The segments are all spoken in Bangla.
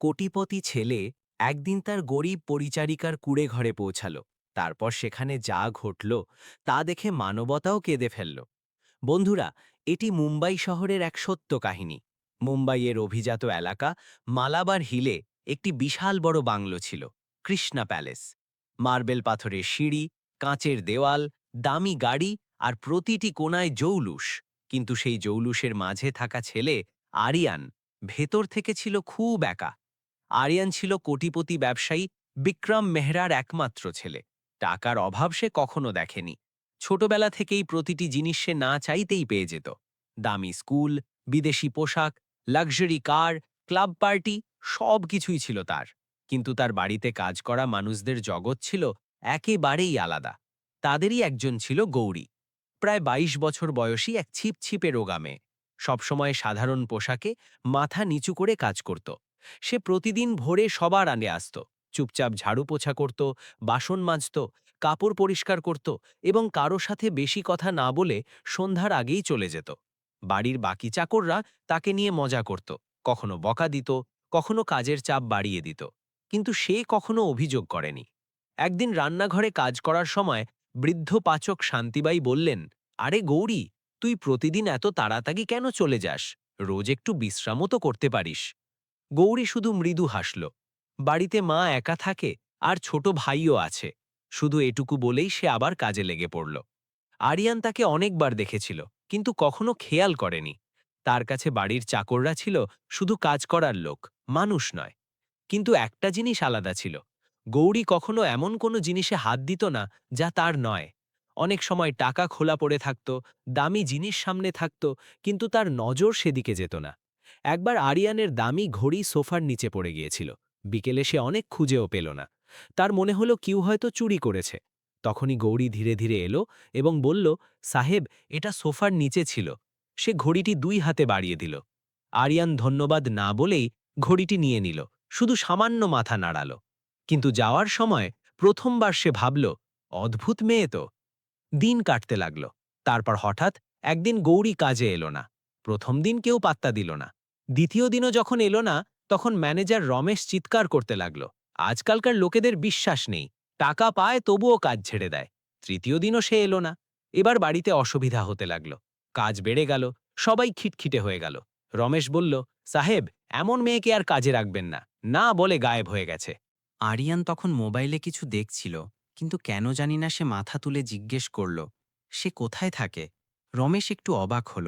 কোটিপতি ছেলে একদিন তার গরিব পরিচারিকার কুঁড়ে ঘরে পৌঁছালো। তারপর সেখানে যা ঘটল তা দেখে মানবতাও কেঁদে ফেলল। বন্ধুরা, এটি মুম্বাই শহরের এক সত্য কাহিনী। মুম্বাইয়ের অভিজাত এলাকা মালাবার হিলে একটি বিশাল বড় বাংলো ছিল, কৃষ্ণা প্যালেস। মার্বেল পাথরের সিঁড়ি, কাঁচের দেওয়াল, দামি গাড়ি আর প্রতিটি কোণায় জৌলুস। কিন্তু সেই জৌলুসের মাঝে থাকা ছেলে আরিয়ান ভেতর থেকে ছিল খুব একা। আরিয়ান ছিল কোটিপতি ব্যবসায়ী বিক্রম মেহরার একমাত্র ছেলে। টাকার অভাব সে কখনো দেখেনি। ছোটবেলা থেকেই প্রতিটি জিনিস সে না চাইতেই পেয়ে যেত। দামি স্কুল, বিদেশি পোশাক, লাক্সারি কার, ক্লাব পার্টি, সব কিছুই ছিল তার। কিন্তু তার বাড়িতে কাজ করা মানুষদের জগৎ ছিল একেবারেই আলাদা। তাদেরই একজন ছিল গৌরী, প্রায় ২২ বছর বয়সী এক ছিপছিপে রোগা মেয়ে। সবসময় সাধারণ পোশাকে মাথা নিচু করে কাজ করত। সে প্রতিদিন ভোরে সবার আগে আসত, চুপচাপ ঝাড়ু পোছা করত, বাসন মাজত, কাপড় পরিষ্কার করত এবং কারো সাথে বেশি কথা না বলে সন্ধ্যার আগেই চলে যেত। বাড়ির বাকি চাকররা তাকে নিয়ে মজা করত, কখনো বকা দিত, কখনো কাজের চাপ বাড়িয়ে দিত। কিন্তু সে কখনো অভিযোগ করেনি। একদিন রান্নাঘরে কাজ করার সময় বৃদ্ধ পাচক শান্তিবাই বললেন, আরে গৌরী, তুই প্রতিদিন এত তাড়াতাড়ি কেন চলে যাস? রোজ একটু বিশ্রামও তো করতে পারিস। গৌরী শুধু মৃদু হাসল। বাড়িতে মা একা থাকে আর ছোট ভাইও আছে। শুধু এটুকু বলেই সে আবার কাজে লেগে পড়ল। আরিয়ান তাকে অনেকবার দেখেছিল, কিন্তু কখনো খেয়াল করেনি। তার কাছে বাড়ির চাকররা ছিল শুধু কাজ করার লোক, মানুষ নয়। কিন্তু একটা জিনিস আলাদা ছিল, গৌরী কখনো এমন কোনো জিনিসে হাত দিত না যা তার নয়। অনেক সময় টাকা খোলা পড়ে থাকত, দামি জিনিস সামনে থাকত, কিন্তু তার নজর সেদিকে যেত না। একবার আরিয়ানের দামি ঘড়ি সোফার নিচে পড়ে গিয়েছিল। বিকেলে সে অনেক খুঁজেও পেল না। তার মনে হলো কেউ হয়তো চুরি করেছে। তখনই গৌরী ধীরে ধীরে এলো এবং বলল, সাহেব, এটা সোফার নিচে ছিল। সে ঘড়িটি ২ হাতে বাড়িয়ে দিল। আরিয়ান ধন্যবাদ না বলেই ঘড়িটি নিয়ে নিল, শুধু সামান্য মাথা নাড়াল। কিন্তু যাওয়ার সময় প্রথমবার সে ভাবল, অদ্ভুত মেয়ে তো। দিন কাটতে লাগল। তারপর হঠাৎ একদিন গৌরী কাজে এলো না। প্রথম দিন কেউ পাত্তা দিল না। দ্বিতীয় দিনও যখন এলো না, তখন ম্যানেজার রমেশ চিৎকার করতে লাগল, আজকালকার লোকেদের বিশ্বাস নেই, টাকা পায় তবুও কাজ ছেড়ে দেয়। তৃতীয় দিনও সে এলো না। এবার বাড়িতে অসুবিধা হতে লাগল। কাজ বেড়ে গেল, সবাই খিটখিটে হয়ে গেল। রমেশ বলল, সাহেব, এমন মেয়েকে আর কাজে রাখবেন না, না বলে গায়েব হয়ে গেছে। আরিয়ান তখন মোবাইলে কিছু দেখছিল, কিন্তু কেন জানি না সে মাথা তুলে জিজ্ঞেস করল, সে কোথায় থাকে? রমেশ একটু অবাক হল।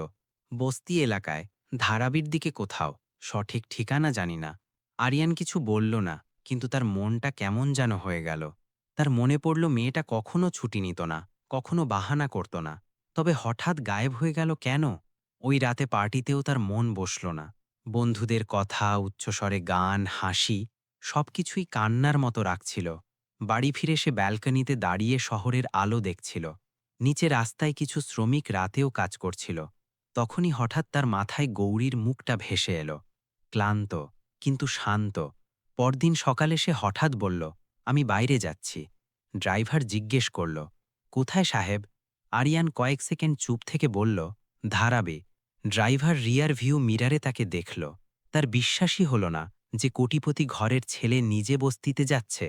বস্তি এলাকায়, ধারাবির দিকে কোথাও, সঠিক ঠিকানা জানি না। আরিয়ান কিছু বলল না, কিন্তু তার মনটা কেমন যেন হয়ে গেল। তার মনে পড়ল মেয়েটা কখনো ছুটি নিত না, কখনো বাহানা করত না। তবে হঠাৎ গায়েব হয়ে গেল কেন? ওই রাতে পার্টিতেও তার মন বসল না। বন্ধুদের কথা, উচ্চস্বরে গান, হাসি, সবকিছুই কান্নার মতো রাখছিল। বাড়ি ফিরে সে ব্যালকনিতে দাঁড়িয়ে শহরের আলো দেখছিল। নিচে রাস্তায় কিছু শ্রমিক রাতেও কাজ করছিল। তখনই হঠাৎ তার মাথায় গৌরীর মুখটা ভেসে এলো, ক্লান্ত কিন্তু শান্ত। পরদিন সকালে সে হঠাৎ বলল, আমি বাইরে যাচ্ছি। ড্রাইভার জিজ্ঞেস করল, কোথায় সাহেব? আরিয়ান কয়েক সেকেন্ড চুপ থেকে বলল, ধারাবে। ড্রাইভার রিয়ার ভিউ মিরারে তাকে দেখল। তার বিশ্বাসই হলো না যে কোটিপতি ঘরের ছেলে নিজে বস্তিতে যাচ্ছে।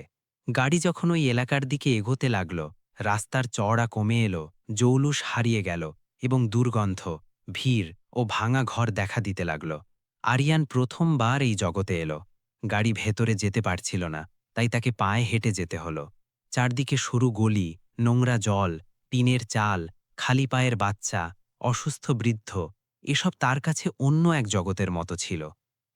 গাড়ি যখন ওই এলাকার দিকে এগোতে লাগল, রাস্তার চওড়া কমে এলো, জৌলুস হারিয়ে গেল এবং দুর্গন্ধ, ভিড় ও ভাঙা ঘর দেখা দিতে লাগল। আরিয়ান প্রথমবার এই জগতে এলো। গাড়ি ভেতরে যেতে পারছিল না, তাই তাকে পায়ে হেঁটে যেতে হলো। চারদিকে সরু গলি, নোংরা জল, টিনের চাল, খালি পায়ের বাচ্চা, অসুস্থ বৃদ্ধ, এসব তার কাছে অন্য এক জগতের মতো ছিল।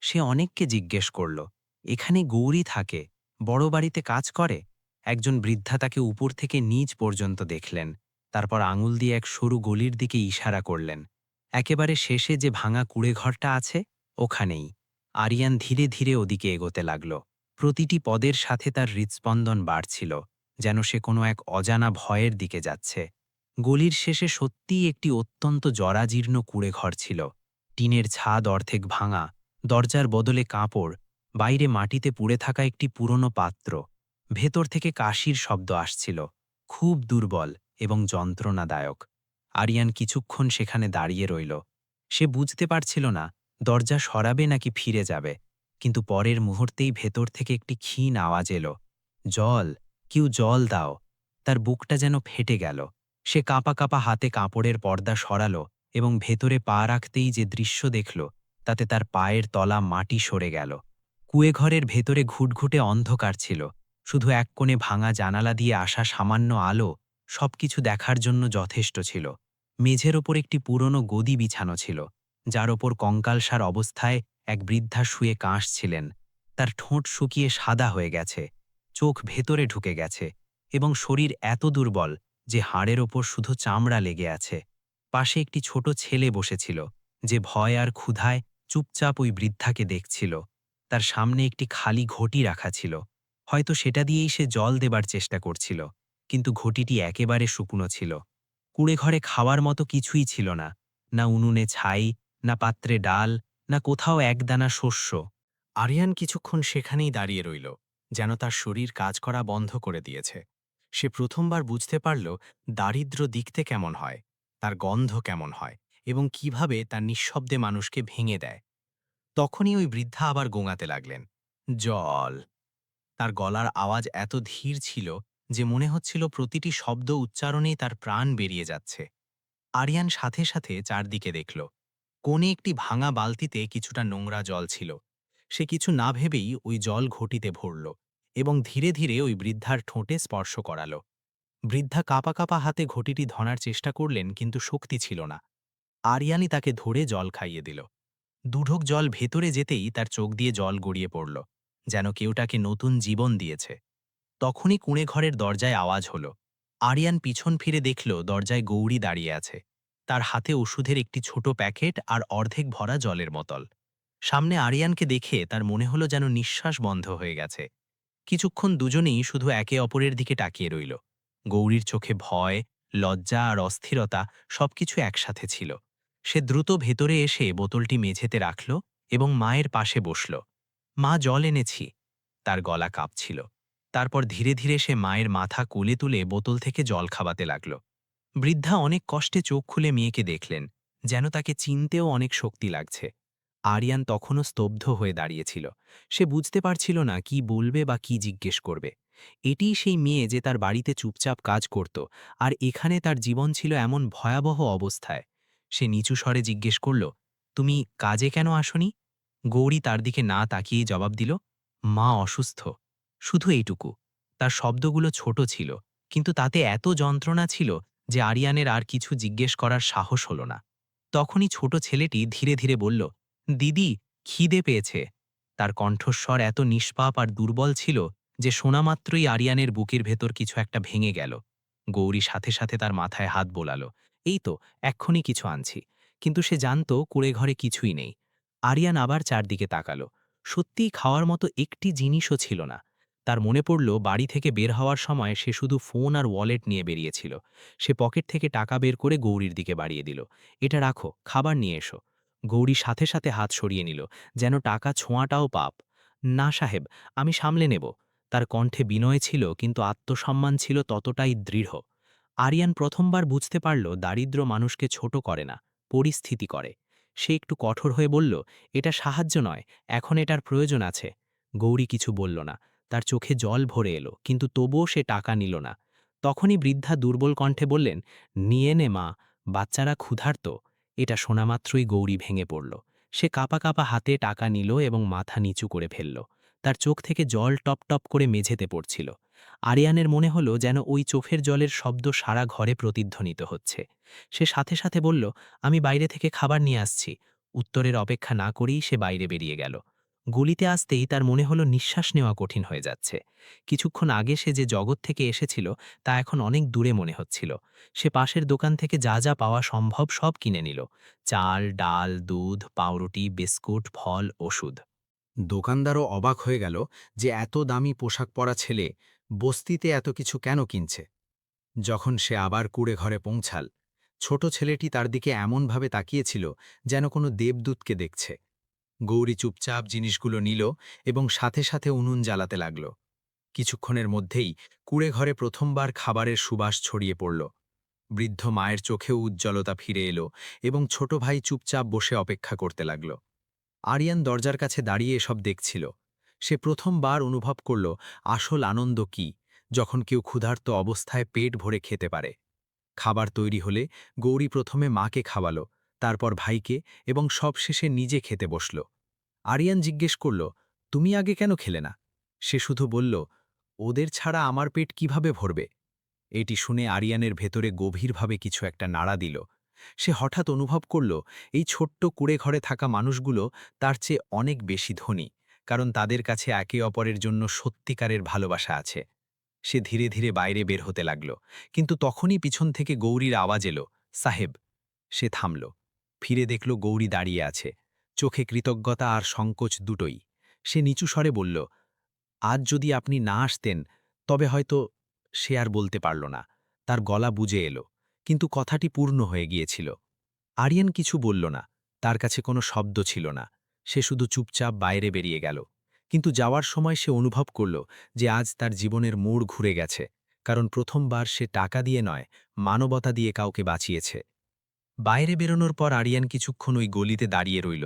সে অনেককে জিজ্ঞেস করল, এখানে গৌরী থাকে, বড় বাড়িতে কাজ করে? একজন বৃদ্ধা তাকে উপর থেকে নিচ পর্যন্ত দেখলেন। তারপর আঙুল দিয়ে এক সরু গলির দিকে ইশারা করলেন। একেবারে শেষে যে ভাঙা কুঁড়েঘরটা আছে, ওখানেই। আরিয়ান ধীরে ধীরে ওদিকে এগোতে লাগল। প্রতিটি পদের সাথে তার হৃৎস্পন্দন বাড়ছিল, যেন সে কোনো এক অজানা ভয়ের দিকে যাচ্ছে। গলির শেষে সত্যিই একটি অত্যন্ত জরাজীর্ণ কুঁড়েঘর ছিল। টিনের ছাদ অর্ধেক ভাঙা, দরজার বদলে কাপড়, বাইরে মাটিতে পুড়ে থাকা একটি পুরনো পাত্র। ভেতর থেকে কাশির শব্দ আসছিল, খুব দুর্বল এবং যন্ত্রণাদায়ক। আরিয়ান কিছুক্ষণ সেখানে দাঁড়িয়ে রইল। সে বুঝতে পারছিল না দরজা সরাবে নাকি ফিরে যাবে, কিন্তু পরের মুহূর্তেই ভেতর থেকে একটি ক্ষীণ আওয়াজ এলো, জল, কেউ জল দাও। তার বুকটা যেন ফেটে গেল। সে কাঁপা কাঁপা হাতে কাপড়ের পর্দা সরালো এবং ভেতরে পা রাখতেই যে দৃশ্য দেখল, তাতে তার পায়ের তলা মাটি সরে গেল। কুঁয়েঘরের ভেতরে ঘুটঘুটে অন্ধকার ছিল। শুধু এক কোণে ভাঙা জানালা দিয়ে আসা সামান্য আলো সবকিছু দেখার জন্য যথেষ্ট ছিল। মেঝের ওপর একটি পুরনো গদি বিছানো ছিল, যার ওপর কঙ্কালসার অবস্থায় এক বৃদ্ধা শুয়ে কাশছিলেন। তার ঠোঁট শুকিয়ে সাদা হয়ে গেছে, চোখ ভেতরে ঢুকে গেছে এবং শরীর এত দুর্বল যে হাড়ের ওপর শুধু চামড়া লেগে আছে। পাশে একটি ছোট ছেলে বসেছিল, যে ভয় আর ক্ষুধায় চুপচাপ ওই বৃদ্ধাকে দেখছিল। তার সামনে একটি খালি ঘটি রাখা ছিল, হয়তো সেটা দিয়েই সে জল দেবার চেষ্টা করছিল, কিন্তু ঘটিটি একেবারে শুকনো ছিল। কুঁড়েঘরে খাওয়ার মতো কিছুই ছিল না, না উনুনে ছাই, না পাত্রে ডাল, না কোথাও একদানা শস্য। আরিয়ান কিছুক্ষণ সেখানেই দাঁড়িয়ে রইল, যেন তার শরীর কাজ করা বন্ধ করে দিয়েছে। সে প্রথমবার বুঝতে পারল দারিদ্র্য দেখতে কেমন হয়, তার গন্ধ কেমন হয় এবং কিভাবে তার নিঃশব্দে মানুষকে ভেঙে দেয়। তখনই ওই বৃদ্ধা আবার গোঙাতে লাগলেন, জল। তার গলার আওয়াজ এত ধীর ছিল যে মনে হচ্ছিল প্রতিটি শব্দ উচ্চারণেই তার প্রাণ বেরিয়ে যাচ্ছে। আরিয়ান সাথে সাথে চারদিকে দেখল। কোণে একটি ভাঙা বালতিতে কিছুটা নোংরা জল ছিল। সে কিছু না ভেবেই ওই জল ঘটিতে ভরল এবং ধীরে ধীরে ওই বৃদ্ধার ঠোঁটে স্পর্শ করালো। বৃদ্ধা কাঁপা কাঁপা হাতে ঘটিটি ধরার চেষ্টা করলেন, কিন্তু শক্তি ছিল না। আরিয়ানই তাকে ধরে জল খাইয়ে দিল। দুঢোক জল ভেতরে যেতেই তার চোখ দিয়ে জল গড়িয়ে পড়ল, যেন কেউ তাকে নতুন জীবন দিয়েছে। তখনই কুঁড়ে ঘরের দরজায় আওয়াজ হলো। আরিয়ান পিছন ফিরে দেখল দরজায় গৌরী দাঁড়িয়ে আছে, তার হাতে ওষুধের একটি ছোট প্যাকেট আর অর্ধেক ভরা জলের বোতল। সামনে আরিয়ানকে দেখে তার মনে হলো যেন নিঃশ্বাস বন্ধ হয়ে গেছে। কিছুক্ষণ দুজনেই শুধু একে অপরের দিকে তাকিয়ে রইল। গৌরীর চোখে ভয়, লজ্জা আর অস্থিরতা সবকিছু একসাথে ছিল। সে দ্রুত ভেতরে এসে বোতলটি মেঝেতে রাখল এবং মায়ের পাশে বসল। মা, জল এনেছি। তার গলা কাঁপছিল। তারপর ধীরে ধীরে সে মায়ের মাথা কোলে তুলে বোতল থেকে জল খাওয়াতে লাগল। বৃদ্ধা অনেক কষ্টে চোখ খুলে মেয়েকে দেখলেন, যেন তাকে চিনতেও অনেক শক্তি লাগছে। আরিয়ান তখনও স্তব্ধ হয়ে দাঁড়িয়েছিল। সে বুঝতে পারছিল না কি বলবে বা কি জিজ্ঞেস করবে। এটিই সেই মেয়ে যে তার বাড়িতে চুপচাপ কাজ করত, আর এখানে তার জীবন ছিল এমন ভয়াবহ অবস্থায়। সে নিচু স্বরে জিজ্ঞেস করল, তুমি কাজে কেন আসনি? গৌরী তার দিকে না তাকিয়েই জবাব দিল, মা অসুস্থ। শুধু এইটুকু। তার শব্দগুলো ছোট ছিল, কিন্তু তাতে এত যন্ত্রণা ছিল যে আরিয়ানের আর কিছু জিজ্ঞেস করার সাহস হল না। তখনই ছোট ছেলেটি ধীরে ধীরে বলল, দিদি, খিদে পেয়েছে। তার কণ্ঠস্বর এত নিষ্পাপ আর দুর্বল ছিল যে শোনামাত্রই আরিয়ানের বুকের ভেতর কিছু একটা ভেঙে গেল। গৌরী সাথে সাথে তার মাথায় হাত বোলালো, এই তো, এক্ষুনি কিছু আনছি। কিন্তু সে জানত কুঁড়ে ঘরে কিছুই নেই। আরিয়ান আবার চারদিকে তাকালো। সত্যিই খাওয়ার মতো একটি জিনিসও ছিল না। তার মনে পড়ল বাড়ি থেকে বের হওয়ার সময় সে শুধু ফোন আর ওয়ালেট নিয়ে বেরিয়েছিল। সে পকেট থেকে টাকা বের করে গৌরীর দিকে বাড়িয়ে দিল, এটা রাখো, খাবার নিয়ে এসো। গৌরী সাথে সাথে হাত সরিয়ে নিল, যেন টাকা ছোঁয়াটাও পাপ। না সাহেব, আমি সামলে নেব। তার কণ্ঠে বিনয় ছিল, কিন্তু আত্মসম্মান ছিল ততটাই দৃঢ়। আরিয়ান প্রথমবার বুঝতে পারল দারিদ্র মানুষকে ছোট করে না, পরিস্থিতি করে। সে একটু কঠোর হয়ে বলল, এটা সাহায্য নয়, এখন এটার প্রয়োজন আছে। গৌরী কিছু বলল না। তার চোখে জল ভরে এলো, কিন্তু তবুও সে টাকা নিল না। তখনই বৃদ্ধা দুর্বল কণ্ঠে বললেন, নিয়ে নে মা, বাচ্চারা ক্ষুধার্ত। এটা শোনামাত্রই গৌরী ভেঙে পড়ল। সে কাঁপা কাঁপা হাতে টাকা নিল এবং মাথা নিচু করে ফেলল। তার চোখ থেকে জল টপ টপ করে মেঝেতে পড়ছিল। আরিয়ানের মনে হলো যেন ওই চোখের জলের শব্দ সারা ঘরে প্রতিধ্বনিত হচ্ছে। সে সাথে সাথে বলল, আমি বাইরে থেকে খাবার নিয়ে আসছি। উত্তরের অপেক্ষা না করেই সে বাইরে বেরিয়ে গেল। গলিতে আসতেই তার মনে হলো নিঃশ্বাস নেওয়া কঠিন হয়ে যাচ্ছে। কিছুক্ষণ আগে সে যে জগৎ থেকে এসেছিল তা এখন অনেক দূরে মনে হচ্ছিল। সে পাশের দোকান থেকে যা যা পাওয়া সম্ভব সব কিনে নিল, চাল, ডাল, দুধ, পাউরুটি, বিস্কুট, ফল, ওষুধ। দোকানদারও অবাক হয়ে গেল যে এত দামি পোশাক পরা ছেলে বস্তিতে এত কিছু কেন কিনছে। যখন সে আবার কুড়ে ঘরে পৌঁছাল, ছোট ছেলেটি তার দিকে এমনভাবে তাকিয়েছিল যেন কোনো দেবদূতকে দেখছে। গৌরী চুপচাপ জিনিসগুলো নিল এবং সাথে সাথে উনুন জ্বালাতে লাগল। কিছুক্ষণের মধ্যেই কুড়ে ঘরে প্রথমবার খাবারের সুবাস ছড়িয়ে পড়ল। বৃদ্ধ মায়ের চোখেও উজ্জ্বলতা ফিরে এলো এবং ছোট ভাই চুপচাপ বসে অপেক্ষা করতে লাগল। আরিয়ান দরজার কাছে দাঁড়িয়ে এসব দেখছিল। সে প্রথমবার অনুভব করল আসল আনন্দ কি, যখন কেউ ক্ষুধার্ত অবস্থায় পেট ভরে খেতে পারে। খাবার তৈরি হলে গৌরী প্রথমে মাকে খাওয়ালো, তারপর ভাইকে এবং সবশেষে নিজে খেতে বসল। আরিয়ান জিজ্ঞেস করল, তুমি আগে কেন খেলে না? সে শুধু বলল, ওদের ছাড়া আমার পেট কিভাবে ভরবে? এটি শুনে আরিয়ানের ভেতরে গভীরভাবে কিছু একটা নাড়া দিল। সে হঠাৎ অনুভব করল এই ছোট্ট কুড়ে ঘরে থাকা মানুষগুলো তার চেয়ে অনেক বেশি ধনী, কারণ তাদের কাছে একে অপরের জন্য সত্যিকারের ভালোবাসা আছে। সে ধীরে ধীরে বাইরে বের হতে লাগল, কিন্তু তখনই পিছন থেকে গৌরীর আওয়াজ এলো, সাহেব। সে থামল, ফিরে দেখল গৌরী দাঁড়িয়ে আছে, চোখে কৃতজ্ঞতা আর সংকোচ দুটোই। সে নিচু স্বরে বলল, আজ যদি আপনি না আসতেন তবে হয়তো। সে আর বলতে পারল না, তার গলা বুজে এলো, কিন্তু কথাটি পূর্ণ হয়ে গিয়েছিল। আরিয়ান কিছু বলল না, তার কাছে কোনো শব্দ ছিল না। সে শুধু চুপচাপ বাইরে বেরিয়ে গেল। কিন্তু যাওয়ার সময় সে অনুভব করল যে আজ তার জীবনের মোড় ঘুরে গেছে, কারণ প্রথমবার সে টাকা দিয়ে নয়, মানবতা দিয়ে কাউকে বাঁচিয়েছে। বাইরে বেরোনোর পর আরিয়ান কিছুক্ষণ ওই গলিতে দাঁড়িয়ে রইল।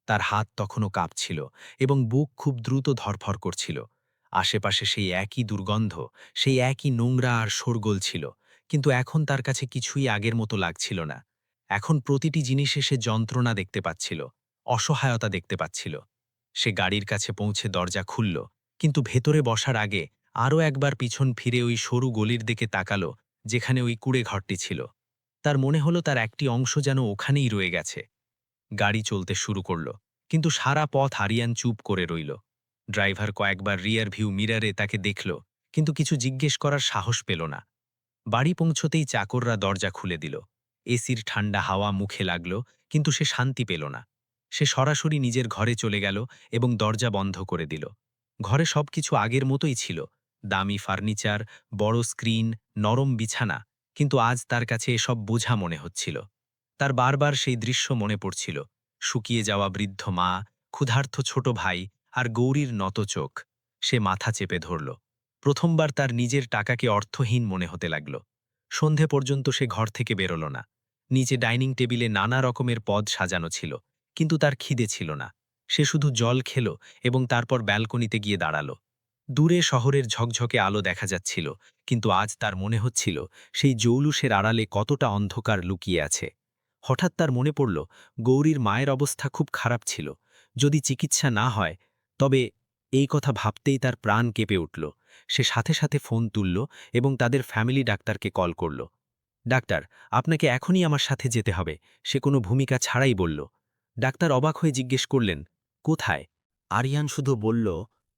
তার হাত তখনও কাঁপছিল এবং বুক খুব দ্রুত ধরফর করছিল। আশেপাশে সেই একই দুর্গন্ধ, সেই একই নোংরা আর শোরগোল ছিল, কিন্তু এখন তার কাছে কিছুই আগের মতো লাগছিল না। এখন প্রতিটি জিনিসে সে যন্ত্রণা দেখতে পাচ্ছিল, অসহায়তা দেখতে পাচ্ছিল। সে গাড়ির কাছে পৌঁছে দরজা খুলল, কিন্তু ভেতরে বসার আগে আরও একবার পিছন ফিরে ওই সরু গলির দিকে তাকালো, যেখানে ওই কুড়ে ঘরটি ছিল। তার মনে হলো তার একটি অংশ যেন ওখানেই রয়ে গেছে। গাড়ি চলতে শুরু করল, কিন্তু সারা পথ আরিয়ান চুপ করে রইল। ড্রাইভার কয়েকবার রিয়ার ভিউ মিরারে তাকে দেখল, কিন্তু কিছু জিজ্ঞেস করার সাহস পেল না। বাড়ি পৌঁছতেই চাকররা দরজা খুলে দিল। এসির ঠান্ডা হাওয়া মুখে লাগল, কিন্তু সে শান্তি পেল না। সে সরাসরি নিজের ঘরে চলে গেল এবং দরজা বন্ধ করে দিল। ঘরে সবকিছু আগের মতোই ছিল, দামি ফার্নিচার, বড় স্ক্রিন, নরম বিছানা, কিন্তু আজ তার কাছে এসব বোঝা মনে হচ্ছিল। তার বারবার সেই দৃশ্য মনে পড়ছিল, শুকিয়ে যাওয়া বৃদ্ধ মা, ক্ষুধার্ত ছোট ভাই আর গৌরীর নত চোখ। সে মাথা চেপে ধরল। প্রথমবার তার নিজের টাকাকে অর্থহীন মনে হতে লাগল। সন্ধে পর্যন্ত সে ঘর থেকে বেরোল না। নিচে ডাইনিং টেবিলে নানা রকমের পদ সাজানো ছিল, কিন্তু তার খিদে ছিল না। সে শুধু জল খেল এবং তারপর ব্যালকনিতে গিয়ে দাঁড়াল। দূরে শহরের ঝকঝকে আলো দেখা যাচ্ছিল, কিন্তু আজ তার মনে হচ্ছিল সেই জৌলুসের আড়ালে কতটা অন্ধকার লুকিয়ে আছে। হঠাৎ তার মনে পড়ল গৌরীর মায়ের অবস্থা খুব খারাপ ছিল। যদি চিকিৎসা না হয় তবে। এই কথা ভাবতেই তার প্রাণ কেঁপে উঠল। সে সাথে সাথে ফোন তুলল এবং তাদের ফ্যামিলি ডাক্তারকে কল করল। ডাক্তার, আপনাকে এখনই আমার সাথে যেতে হবে, সে কোনো ভূমিকা ছাড়াই বলল। ডাক্তার অবাক হয়ে জিজ্ঞেস করলেন, কোথায়? আরিয়ান শুধু বলল,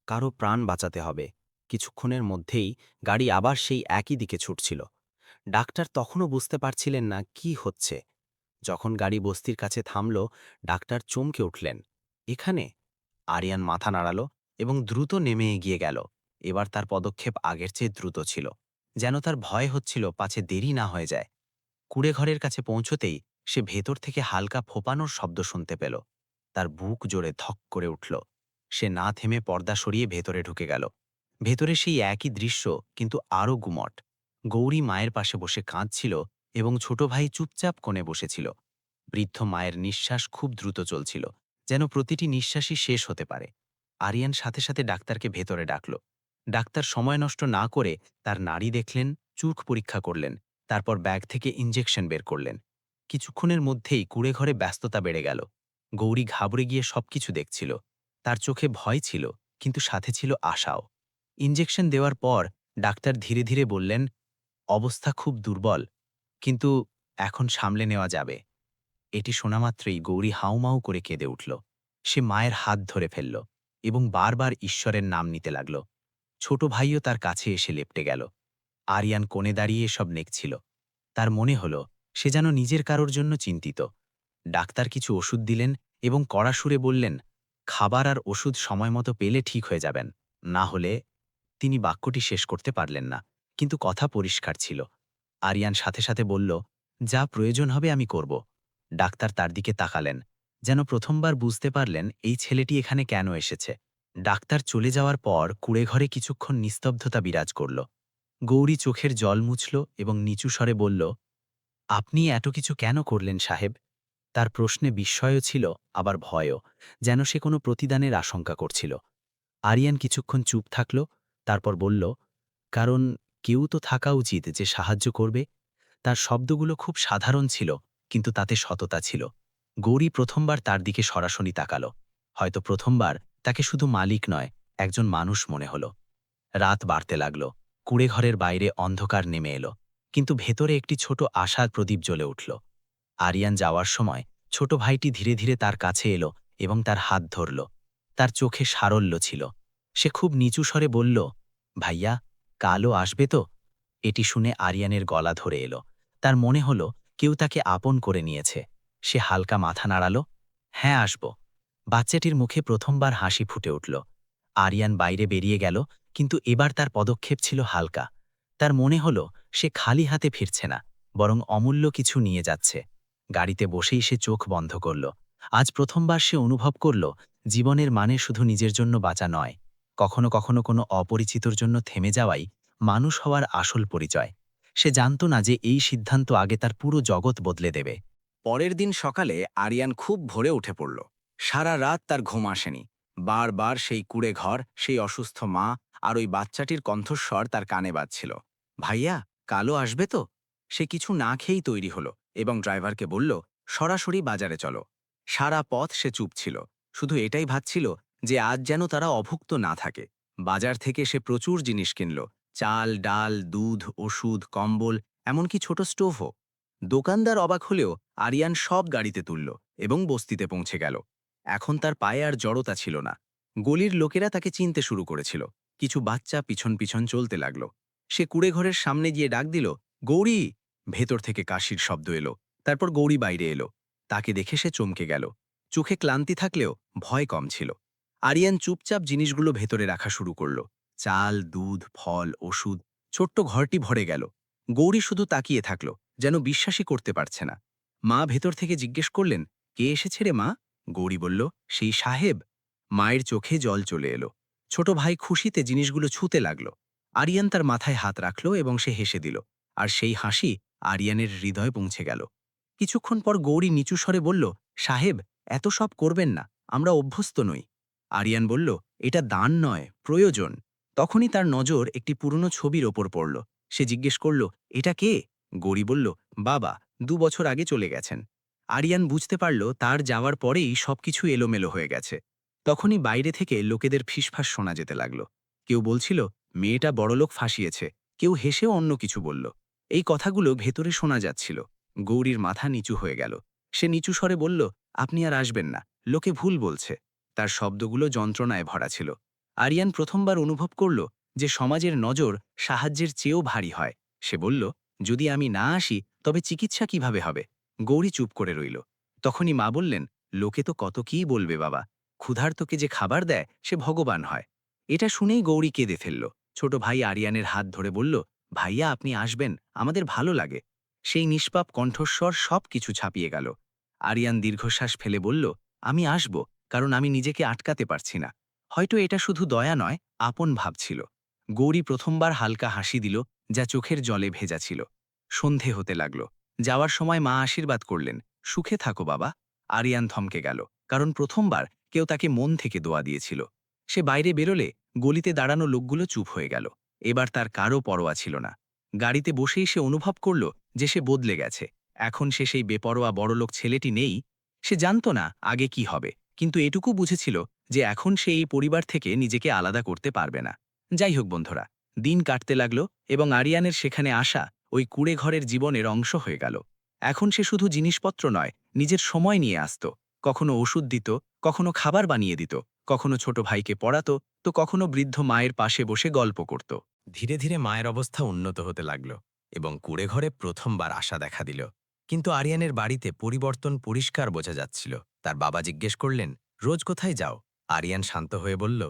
কারো প্রাণ বাঁচাতে হবে। কিছুক্ষণের মধ্যেই গাড়ি আবার সেই একই দিকে ছুটছিল। ডাক্তার তখনও বুঝতে পারছিলেন না কি হচ্ছে। যখন গাড়ি বস্তির কাছে থামল, ডাক্তার চমকে উঠলেন। এখানে? আরিয়ান মাথা নাড়াল এবং দ্রুত নেমে এগিয়ে গেল। এবার তার পদক্ষেপ আগের চেয়ে দ্রুত ছিল, যেন তার ভয় হচ্ছিল পাছে দেরি না হয়ে যায়। কুড়ে ঘরের কাছে পৌঁছতেই সে ভেতর থেকে হালকা ফোপানোর শব্দ শুনতে পেল। তার বুক জোরে ধক করে উঠল। সে না থেমে পর্দা সরিয়ে ভেতরে ঢুকে গেল। ভেতরে সেই একই দৃশ্য, কিন্তু আরও গুমট। গৌরী মায়ের পাশে বসে কাঁদছিল এবং ছোট ভাই চুপচাপ কোণে বসেছিল। বৃদ্ধ মায়ের নিঃশ্বাস খুব দ্রুত চলছিল, যেন প্রতিটি নিঃশ্বাসই শেষ হতে পারে। আরিয়ান সাথে সাথে ডাক্তারকে ভেতরে ডাকল। ডাক্তার সময় নষ্ট না করে তার নাড়ি দেখলেন, চোখ পরীক্ষা করলেন, তারপর ব্যাগ থেকে ইঞ্জেকশন বের করলেন। কিছুক্ষণের মধ্যেই কুড়ে ঘরে ব্যস্ততা বেড়ে গেল। গৌরী ঘাবড়ে গিয়ে সবকিছু দেখছিল। তার চোখে ভয় ছিল, কিন্তু সাথে ছিল আশাও। ইঞ্জেকশন দেওয়ার পর ডাক্তার ধীরে ধীরে বললেন, অবস্থা খুব দুর্বল, কিন্তু এখন সামলে নেওয়া যাবে। এটি শোনামাত্রই গৌরী হাউমাউ করে কেঁদে উঠল। সে মায়ের হাত ধরে ফেলল এবং বারবার ঈশ্বরের নাম নিতে লাগল। ছোট ভাইও তার কাছে এসে লেপটে গেল। আরিয়ান কোণে দাঁড়িয়ে সব নেকছিল। তার মনে হল সে যেন নিজের কারোর জন্য চিন্তিত। ডাক্তার কিছু ওষুধ দিলেন এবং কড়া সুরে বললেন, খাবার আর ওষুধ সময়মতো পেলে ঠিক হয়ে যাবেন, না হলে। তিনি বাক্যটি শেষ করতে পারলেন না, কিন্তু কথা পরিষ্কার ছিল। আরিয়ান সাথে সাথে বলল, যা প্রয়োজন হবে আমি করব। ডাক্তার তার দিকে তাকালেন, যেন প্রথমবার বুঝতে পারলেন এই ছেলেটি এখানে কেন এসেছে। ডাক্তার চলে যাওয়ার পর কুড়ে ঘরে কিছুক্ষণ নিস্তব্ধতা বিরাজ করল। গৌরী চোখের জল মুছল এবং নিচু স্বরে বলল, আপনি এত কিছু কেন করলেন সাহেব? তার প্রশ্নে বিস্ময়ও ছিল, আবার ভয়ও, যেন সে কোনো প্রতিদানের আশঙ্কা করছিল। আরিয়ান কিছুক্ষণ চুপ থাকল, তারপর বলল, কারণ কেউ তো থাকা উচিত যে সাহায্য করবে। তার শব্দগুলো খুব সাধারণ ছিল, কিন্তু তাতে সততা ছিল। গৌরী প্রথমবার তার দিকে সরাসরি তাকালো। হয়তো প্রথমবার তাকে শুধু মালিক নয়, একজন মানুষ মনে হলো। রাত বাড়তে লাগল। কুঁড়েঘরের বাইরে অন্ধকার নেমে এলো, কিন্তু ভেতরে একটি ছোট আশার প্রদীপ জ্বলে উঠল। আরিয়ান যাওয়ার সময় ছোট ভাইটি ধীরে ধীরে তার কাছে এলো এবং তার হাত ধরল। তার চোখে সারল্য ছিল। সে খুব নিচু স্বরে বলল, ভাইয়া, কালও আসবে তো? এটি শুনে আরিয়ানের গলা ধরে এলো। তার মনে হলো কেউ তাকে আপন করে নিয়েছে। সে হালকা মাথা নাড়াল, হ্যাঁ, আসব। বাচ্চাটির মুখে প্রথমবার হাসি ফুটে উঠল। আরিয়ান বাইরে বেরিয়ে গেল, কিন্তু এবার তার পদক্ষেপ ছিল হালকা। তার মনে হলো সে খালি হাতে ফিরছে না, বরং অমূল্য কিছু নিয়ে যাচ্ছে। গাড়িতে বসেই সে চোখ বন্ধ করল। আজ প্রথমবার সে অনুভব করল জীবনের মানে শুধু নিজের জন্য বাঁচা নয়, কখনো কখনো কোনো অপরিচিতর জন্য থেমে যাওয়াই মানুষ হওয়ার আসল পরিচয়। সে জানত না যে এই সিদ্ধান্ত আগে তার পুরো জগৎ বদলে দেবে। পরের দিন সকালে আরিয়ান খুব ভোরে উঠে পড়ল। সারা রাত তার ঘুম আসেনি। বারবার সেই কুঁড়ে ঘর, সেই অসুস্থ মা আর ওই বাচ্চাটির কণ্ঠস্বর তার কানে বাজছিল। ভাইয়া, কালও আসবে তো? সে কিছু না খেয়েই তৈরি হলো এবং ড্রাইভারকে বলল, সরাসরি বাজারে চলো। সারা পথ সে চুপ ছিল, শুধু এটাই ভাবছিল যে আজ যেন তারা অভুক্ত না থাকে। বাজার থেকে সে প্রচুর জিনিস কিনল, চাল, ডাল, দুধ, ওষুধ, কম্বল, এমনকি ছোট স্টোভও। দোকানদার অবাক হলেও আরিয়ান সব গাড়িতে তুলল এবং বস্তিতে পৌঁছে গেল। এখন তার পায়ে আর জড়তা ছিল না। গলির লোকেরা তাকে চিনতে শুরু করেছিল। কিছু বাচ্চা পিছন পিছন চলতে লাগল। সে কুঁড়েঘরের সামনে গিয়ে ডাক দিল, গৌরী! ভেতর থেকে কাশির শব্দ এলো। তারপর গৌরী বাইরে এলো। তাকে দেখে সে চমকে গেল। চোখে ক্লান্তি থাকলেও ভয় কম ছিল। আরিয়ান চুপচাপ জিনিসগুলো ভেতরে রাখা শুরু করল। চাল, দুধ, ফল, ওষুধ। ছোট্ট ঘরটি ভরে গেল। গৌরী শুধু তাকিয়ে থাকল, যেন বিশ্বাসই করতে পারছে না। মা ভেতর থেকে জিজ্ঞেস করলেন, কে এসেছে রে মা? গৌরী বলল, সেই সাহেব। মায়ের চোখে জল চলে এলো। ছোট ভাই খুশিতে জিনিসগুলো ছুঁতে লাগল। আরিয়ান তার মাথায় হাত রাখল এবং সে হেসে দিল। আর সেই হাসি আরিয়ানের হৃদয়ে পৌঁছে গেল। কিছুক্ষণ পর গৌরী নিচু স্বরে বলল, সাহেব, এত সব করবেন না, আমরা অভ্যস্ত নই। আরিয়ান বলল, এটা দান নয়, প্রয়োজন। তখনই তার নজর একটি পুরনো ছবির ওপর পড়ল। সে জিজ্ঞেস করল, এটা কে? গৌরী বলল, বাবা, ২ বছর আগে চলে গেছেন। আরিয়ান বুঝতে পারল তার যাওয়ার পরেই সবকিছু এলোমেলো হয়ে গেছে। তখনই বাইরে থেকে লোকেদের ফিসফাস শোনা যেতে লাগল। কেউ বলছিল, মেয়েটা বড়লোক ফাঁসিয়েছে। কেউ হেসেও অন্য কিছু বলল। এই কথাগুলো ভেতরে শোনা যাচ্ছিল। গৌরীর মাথা নিচু হয়ে গেল। সে নিচু স্বরে বলল, আপনি আর আসবেন না, লোকে ভুল বলছে। তার শব্দগুলো যন্ত্রণায় ভরা ছিল। আরিয়ান প্রথমবার অনুভব করল যে সমাজের নজর সাহায্যের চেয়েও ভারী হয়। সে বলল, যদি আমি না আসি তবে চিকিৎসা কিভাবে হবে? গৌরী চুপ করে রইল। তখনই মা বললেন, লোকে তো কত কী বলবে বাবা। ক্ষুধার্তকে যে খাবার দেয় সে ভগবান হয়। এটা শুনেই গৌরী কেঁদে ফেলল। ছোট ভাই আরিয়ানের হাত ধরে বলল, ভাইয়া, আপনি আসবেন, আমাদের ভালো লাগে। সেই নিষ্পাপ কণ্ঠস্বর সব কিছু ছাপিয়ে গেল। আরিয়ান দীর্ঘশ্বাস ফেলে বলল, আমি আসব, কারণ আমি নিজেকে আটকাতে পারছি না। হয়তো এটা শুধু দয়া নয়, আপন ভাব ছিল। গৌরী প্রথমবার হালকা হাসি দিল, যা চোখের জলে ভেজা ছিল। সন্ধে হতে লাগল। যাওয়ার সময় মা আশীর্বাদ করলেন, সুখে থাকো বাবা। আরিয়ান থমকে গেল, কারণ প্রথমবার কেউ তাকে মন থেকে দোয়া দিয়েছিল। সে বাইরে বেরোলে গলিতে দাঁড়ানো লোকগুলো চুপ হয়ে গেল। এবার তার কারও পরোয়া ছিল না। গাড়িতে বসেই সে অনুভব করল যে সে বদলে গেছে। এখন সে সেই বেপরোয়া বড়লোক ছেলেটি নেই। সে জানত না আগে কি হবে, কিন্তু এটুকু বুঝেছিল যে এখন সে এই পরিবার থেকে নিজেকে আলাদা করতে পারবে না। যাই হোক বন্ধুরা, দিন কাটতে লাগলো এবং আরিয়ানের সেখানে আসা ওই কুঁড়ে ঘরের জীবনের অংশ হয়ে গেল। এখন সে শুধু জিনিসপত্র নয়, নিজের সময় নিয়ে আসত। কখনো ওষুধ দিত, কখনো খাবার বানিয়ে দিত, কখনো ছোট ভাইকে পড়াতো, তো কখনো বৃদ্ধ মায়ের পাশে বসে গল্প করত। ধীরে ধীরে মায়ের অবস্থা উন্নত হতে লাগল এবং কুঁড়ে ঘরে প্রথমবার আশা দেখা দিল। কিন্তু আরিয়ানের বাড়িতে পরিবর্তন পরিষ্কার বোঝা যাচ্ছিল। তার বাবা জিজ্ঞেস করলেন, রোজ কোথায় যাও? আরিয়ান শান্ত হয়ে বলল,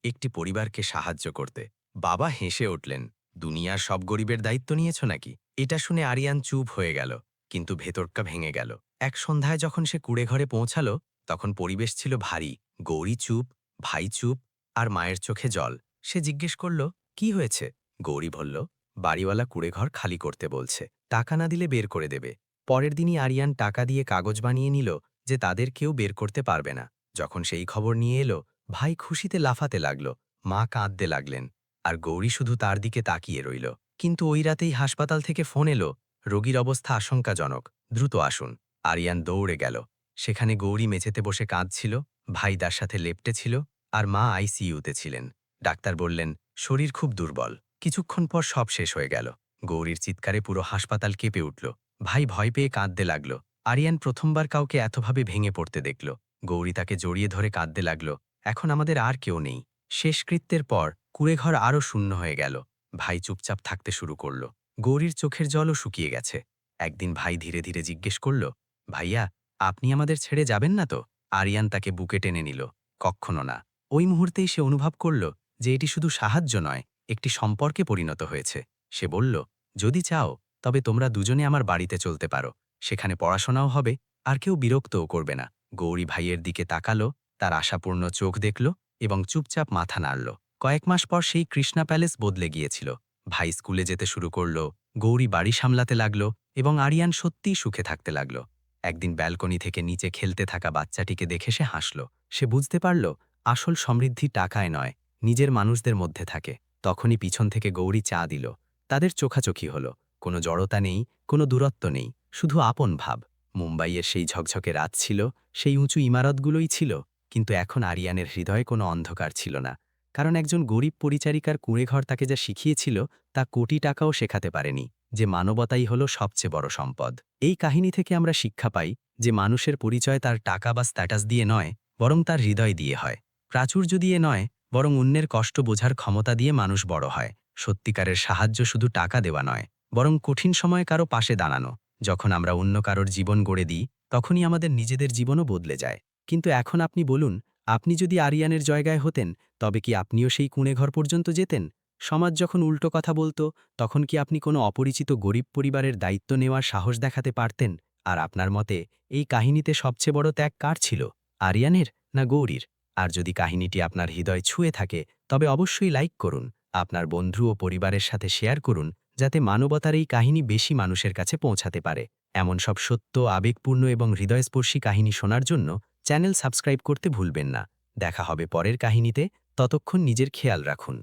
একটি পরিবারকে সাহায্য করতে। বাবা হেসে উঠলেন, দুনিয়ার সব গরিবের দায়িত্ব নিয়েছ নাকি? এটা শুনে আরিয়ান চুপ হয়ে গেল, কিন্তু ভেতরটা ভেঙে গেল। এক সন্ধ্যায় যখন সে কুঁড়ে ঘরে পৌঁছালো, তখন পরিবেশ ছিল ভারী। গৌরী চুপ, ভাই চুপ, আর মায়ের চোখে জল। সে জিজ্ঞেস করল, কি হয়েছে? গৌরী বলল, বাড়িওয়ালা কুঁড়েঘর খালি করতে বলছে, টাকা না দিলে বের করে দেবে। পরের দিনই আরিয়ান টাকা দিয়ে কাগজ বানিয়ে নিল যে তাদের কেউ বের করতে পারবে না। যখন সেই খবর নিয়ে এলো, ভাই খুশিতে লাফাতে লাগল, মা কাঁদতে লাগলেন, আর গৌরী শুধু তার দিকে তাকিয়ে রইল। কিন্তু ওই রাতেই হাসপাতাল থেকে ফোন এলো, রোগীর অবস্থা আশঙ্কাজনক, দ্রুত আসুন। আরিয়ান দৌড়ে গেল। সেখানে গৌরী মেঝেতে বসে কাঁদছিল, ভাই তার সাথে লেপ্টে ছিল, আর মা আইসিইউতে ছিলেন। ডাক্তার বললেন শরীর খুব দুর্বল। কিছুক্ষণ পর সব শেষ হয়ে গেল। গৌরীর চিৎকারে পুরো হাসপাতাল কেঁপে উঠল। ভাই ভয় পেয়ে কাঁদতে লাগল। আরিয়ান প্রথমবার কাউকে এতভাবে ভেঙে পড়তে দেখল। গৌরী তাকে জড়িয়ে ধরে কাঁদতে লাগল, এখন আমাদের আর কেউ নেই। শেষকৃত্যের পর কুঁড়েঘর আরও শূন্য হয়ে গেল। ভাই চুপচাপ থাকতে শুরু করল। গৌরীর চোখের জলও শুকিয়ে গেছে। একদিন ভাই ধীরে ধীরে জিজ্ঞেস করল, ভাইয়া, আপনি আমাদের ছেড়ে যাবেন না তো? আরিয়ান তাকে বুকে টেনে নিল। কক্ষনো না। ওই মুহূর্তেই সে অনুভব করল যে এটি শুধু সাহায্য নয়, একটি সম্পর্কে পরিণত হয়েছে। সে বলল, যদি চাও তবে তোমরা দুজনে আমার বাড়িতে চলতে পারো। সেখানে পড়াশোনাও হবে, আর কেউ বিরক্তও করবে না। গৌরী ভাইয়ের দিকে তাকালো, তার আশাপূর্ণ চোখ দেখল এবং চুপচাপ মাথা নাড়ল। কয়েক মাস পর সেই কৃষ্ণা প্যালেস বদলে গিয়েছিল। ভাই স্কুলে যেতে শুরু করল, গৌরী বাড়ি সামলাতে লাগল এবং আরিয়ান সত্যিই সুখে থাকতে লাগল। একদিন ব্যালকনি থেকে নিচে খেলতে থাকা বাচ্চাটিকে দেখে সে হাসল। সে বুঝতে পারল আসল সমৃদ্ধি টাকায় নয়, নিজের মানুষদের মধ্যে থাকে। তখনই পিছন থেকে গৌরী চা দিল। তাদের চোখাচোখি হলো। কোনো জড়তা নেই, কোনো দূরত্ব নেই, শুধু আপন ভাব। মুম্বাইয়ের সেই ঝকঝকে রাত ছিল, সেই উঁচু ইমারতগুলোই ছিল, কিন্তু এখন আরিয়ানের হৃদয়ে কোনো অন্ধকার ছিল না। কারণ একজন গরিব পরিচারিকার কুঁড়েঘর তাকে যা শিখিয়েছিল তা কোটি টাকাও শেখাতে পারেনি, যে মানবতাই হলো সবচেয়ে বড় সম্পদ। এই কাহিনী থেকে আমরা শিক্ষা পাই যে মানুষের পরিচয় তার টাকা বা স্ট্যাটাস দিয়ে নয়, বরং তার হৃদয় দিয়ে হয়। প্রাচুর্য দিয়ে নয়, বরং অন্যের কষ্ট বোঝার ক্ষমতা দিয়ে মানুষ বড় হয়। সত্যিকারের সাহায্য শুধু টাকা দেওয়া নয়, বরং কঠিন সময়ে কারো পাশে দাঁড়ানো। যখন আমরা অন্য কারোর জীবন গড়ে দিই, তখনই আমাদের নিজেদের জীবনও বদলে যায়। কিন্তু এখন আপনি বলুন, আপনি যদি আরিয়ানের জায়গায় হতেন, তবে কি আপনিও সেই কুঁড়েঘর পর্যন্ত যেতেন? সমাজ যখন উল্টো কথা বলতো, তখন কি আপনি কোনো অপরিচিত গরিব পরিবারের দায়িত্ব নেওয়ার সাহস দেখাতে পারতেন? আর আপনার মতে এই কাহিনীতে সবচেয়ে বড় ত্যাগ কার ছিল, আরিয়ানের না গৌরীর? আর যদি কাহিনীটি আপনার হৃদয় ছুঁয়ে থাকে, তবে অবশ্যই লাইক করুন, আপনার বন্ধু ও পরিবারের সাথে শেয়ার করুন, যাতে মানবতার এই কাহিনী বেশি মানুষের কাছে পৌঁছাতে পারে। এমন সব সত্য, আবেগপূর্ণ এবং হৃদয়স্পর্শী কাহিনী শোনার জন্য চ্যানেল সাবস্ক্রাইব করতে ভুলবেন না। দেখা হবে পরের কাহিনীতে, ততক্ষণ নিজের খেয়াল রাখুন।